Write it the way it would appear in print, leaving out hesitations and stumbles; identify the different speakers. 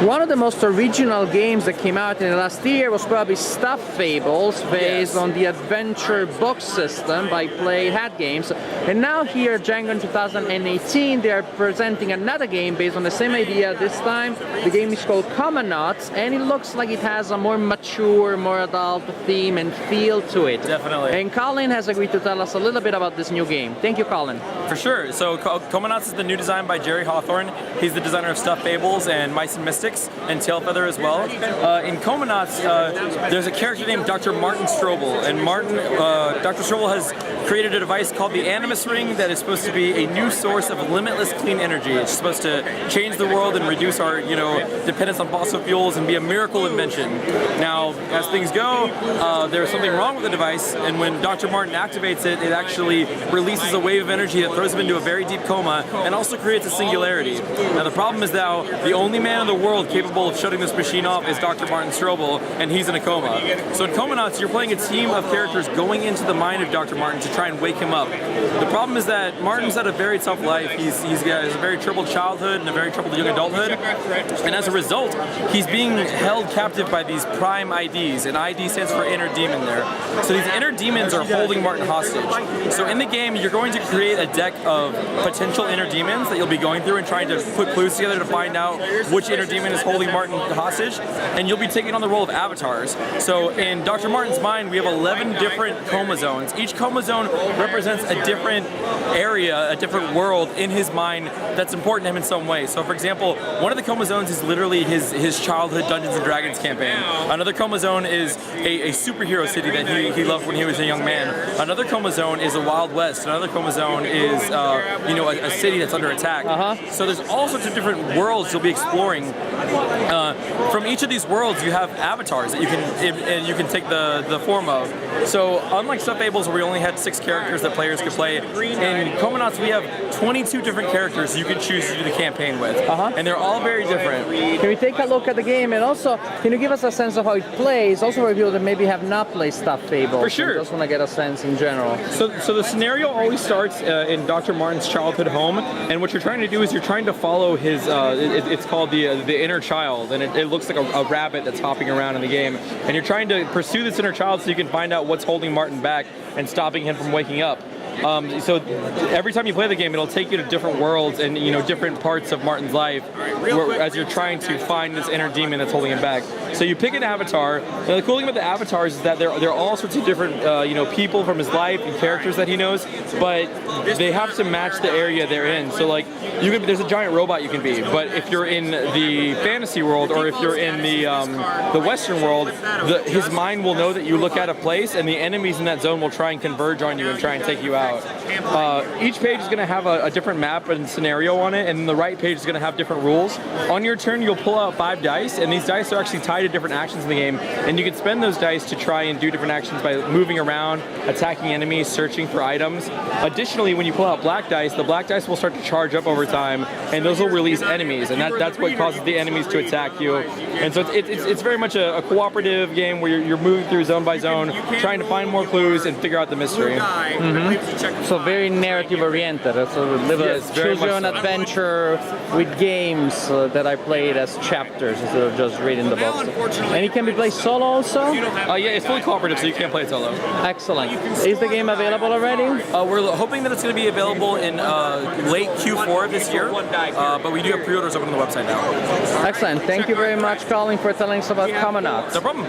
Speaker 1: One of the most original games that came out in the last year was probably Stuff Fables, based on the adventure book system by Plaid Hat Games. And now here at GenCon 2018, they are presenting another game based on the same idea. This time, the game is called Comanauts, and it looks like it has a more mature, more adult theme and feel to it.
Speaker 2: Definitely.
Speaker 1: And Colin has agreed to tell us a little bit about this new game. Thank you, Colin.
Speaker 2: For sure. So Comanauts is the new design by Jerry Hawthorne. He's the designer of Stuff Fables and Mice and Mystics and Tailfeather as well. In Comanauts, there's a character named Dr. Martin Strobel, and Dr. Strobel has created a device called the Animus Ring that is supposed to be a new source of limitless clean energy. It's supposed to change the world and reduce our, dependence on fossil fuels and be a miracle invention. Now, as things go, there's something wrong with the device, and when Dr. Martin activates it, it actually releases a wave of energy that throws him into a very deep coma and also creates a singularity. Now, the problem is now the only man in the world capable of shutting this machine off is Dr. Martin Strobel, and he's in a coma. So in Comanauts, you're playing a team of characters going into the mind of Dr. Martin to try and wake him up. The problem is that Martin's had a very tough life. He's got a very troubled childhood and a very troubled young adulthood, and as a result, he's being held captive by these prime IDs, and ID stands for inner demon there. So these inner demons are holding Martin hostage. So in the game, you're going to create a deck of potential inner demons that you'll be going through and trying to put clues together to find out which inner demon is holding Martin hostage, and you'll be taking on the role of avatars. So in Dr. Martin's mind, we have 11 different coma zones. Each coma zone represents a different area, a different world in his mind that's important to him in some way. So for example, one of the coma zones is literally his childhood Dungeons & Dragons campaign. Another coma zone is a superhero city that he loved when he was a young man. Another coma zone is a Wild West. Another coma zone is a city that's under attack. So there's all sorts of different worlds you'll be exploring. From each of these worlds, you have avatars that you can take the form of. So unlike Stuff Fables, where we only had 6 characters that players could play, in Comanauts we have 22 different characters you can choose to do the campaign with, and they're all very different.
Speaker 1: Can we take a look at the game, and also can you give us a sense of how it plays, also for people that maybe have not played Stuff Fables?
Speaker 2: For sure.
Speaker 1: Just want to get a sense in general.
Speaker 2: So the scenario always starts in Dr. Martin's childhood home, and what you're trying to do is you're trying to follow his, it's called the inner child, and it looks like a rabbit that's hopping around in the game, and you're trying to pursue this inner child so you can find out what's holding Martin back and stopping him from waking up. So every time you play the game, it'll take you to different worlds and different parts of Martin's life as you're trying to find this inner demon that's holding him back. So you pick an avatar. Now the cool thing about the avatars is that they're all sorts of different people from his life and characters that he knows, but they have to match the area they're in. So like there's a giant robot you can be, but if you're in the fantasy world or if you're in the Western world, his mind will know that you look at a place, and the enemies in that zone will try and converge on you and try and take you out. Each page is going to have a different map and scenario on it, and the right page is going to have different rules. On your turn, you'll pull out 5 dice, and these dice are actually tied to different actions in the game, and you can spend those dice to try and do different actions by moving around, attacking enemies, searching for items. Additionally, when you pull out black dice, the black dice will start to charge up over time, and those will release enemies, and that's what causes the enemies to attack you. And so it's very much a cooperative game where you're moving through zone by zone, trying to find more clues and figure out the mystery.
Speaker 1: So very narrative oriented. So choose your own adventure with games that I played as chapters instead of just reading the books. And it can be played solo also?
Speaker 2: Yeah, it's fully cooperative, so you can't play it solo.
Speaker 1: Excellent. Is the game available already?
Speaker 2: We're hoping that it's going to be available in late Q4 of this year, but we do have pre-orders open on the website now.
Speaker 1: Excellent. Thank you very much, Colin, for telling us about Comanauts.
Speaker 2: No problem.